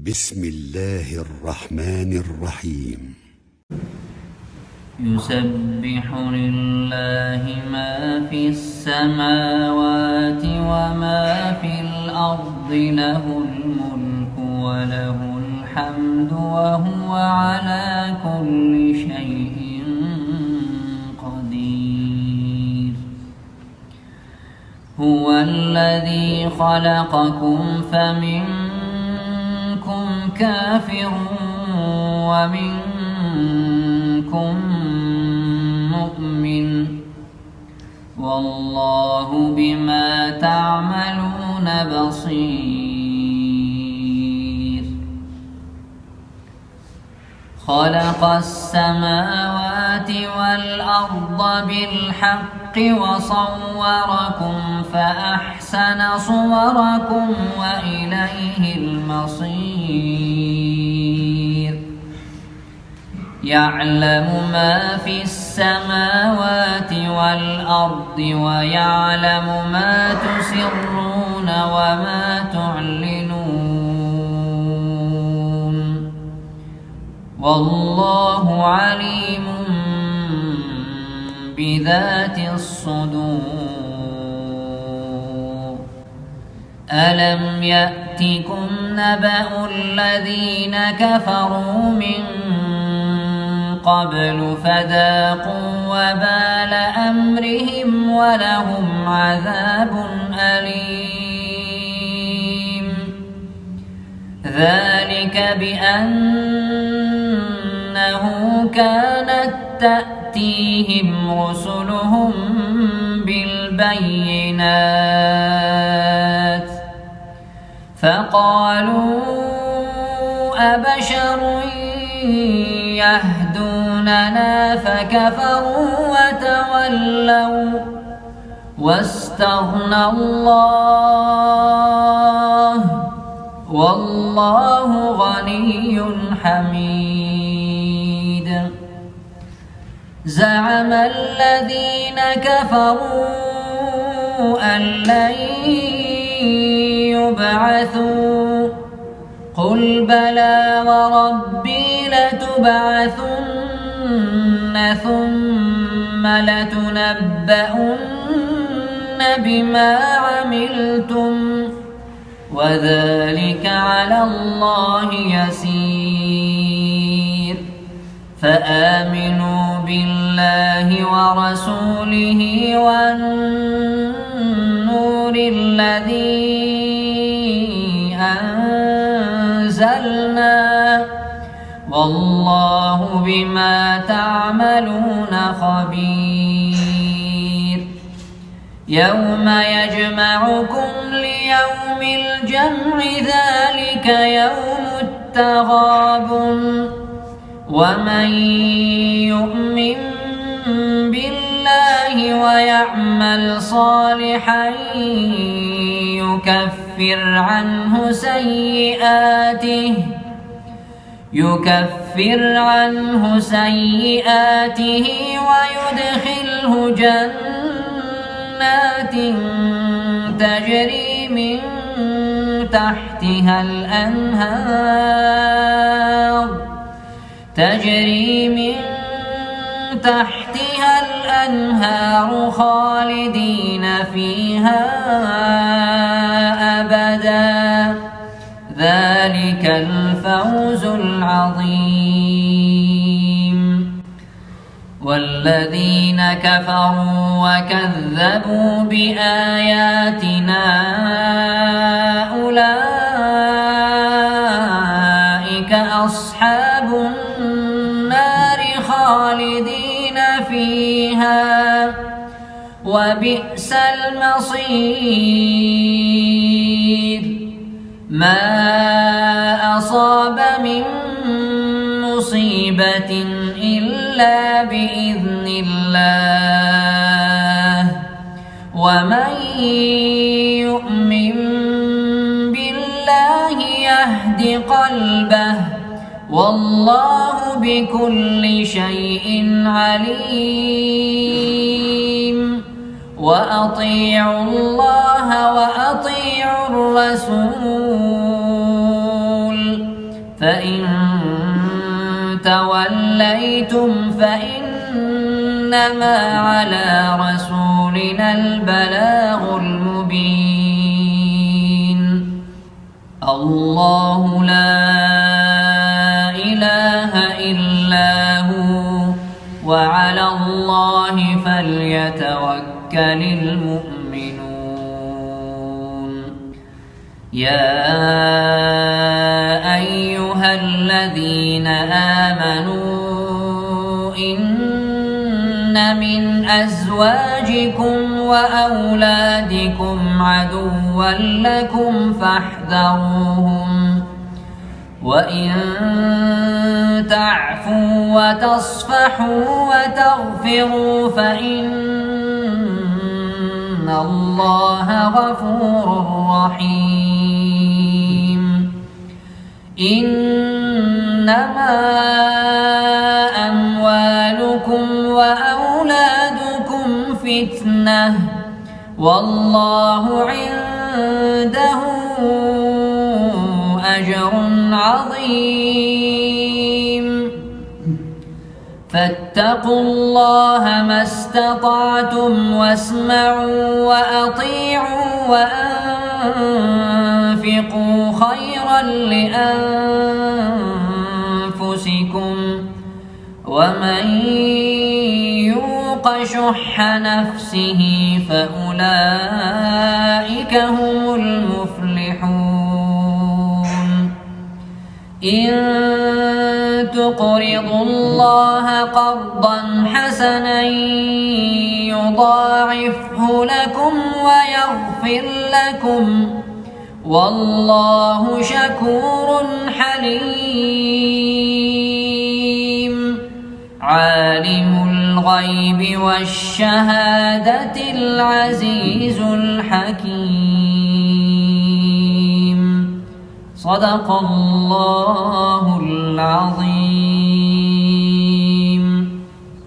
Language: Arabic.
بسم الله الرحمن الرحيم. يسبح لله ما في السماوات وما في الأرض له الملك وله الحمد وهو على كل شيء قدير. هو الذي خلقكم فمنكم كافر ومنكم مؤمن والله بما تعملون بصير. خلق السماوات والأرض بالحق وصوركم فأحسن صوركم وإليه المصير. يعلم ما في السماوات والأرض ويعلم ما تسرون وما تعلنون والله عليم بذات الصدور. ألم يأتكم نبأ الذين كفروا من قبل فذاقوا وبال أمرهم ولهم عذاب أليم. ذلك بأنه كانت تأتيهم رسلهم بالبينات فقالوا أبشر يهدوننا فكفروا وتولوا واستغنى الله والله غني حميد. زعم الذين كفروا أن لن يبعثوا قل بلى وربي لتبعثن ثم لتنبؤن بما عملتم وذلك على الله يسير. فآمنوا بالله ورسوله والنور الذي أنزلنا والله بما تعملون خبير. يوم يجمعكم ليوم الجمع ذلك يوم التغابن ومن يؤمن بالله ويعمل صالحا يكفر عنه سيئاته ويدخله جنات تجري من تحتها الأنهار خالدين فيها أبدا ذلك الفوز العظيم. والذين كفروا وكذبوا بآياتنا أولئك أصحاب النار خالدين فيها وبئس المصير. ما أصاب من مصيبة إلا بإذن الله ومن يؤمن بالله يهد قلبه والله بكل شيء عليم. وأطيعوا الله وأطيعوا الرسول توليتم فإنما على رسولنا البلاغ المبين. الله لا إله إلا هو وعلى الله فليتوكل المؤمنون. يا أيها الذين آمنوا إن من أزواجكم وأولادكم عدوا لكم فاحذروهم، وإن تعفوا وتصفحوا وتغفروا فإن الله غفور رحيم. إنما أموالكم وأولادكم فتنة والله عنده أجر عظيم. فاتقوا الله ما استطعتم واسمعوا وأطيعوا وأنفقوا خيرا لأنفسكم، ومن يوق شح نفسه فأولئك هم المفلحون. إن تقرضوا الله قرضا حسنا يضاعفه لكم ويغفر لكم والله شكور حليم. عالم الغيب والشهادة العزيز الحكيم. صدق الله العظيم.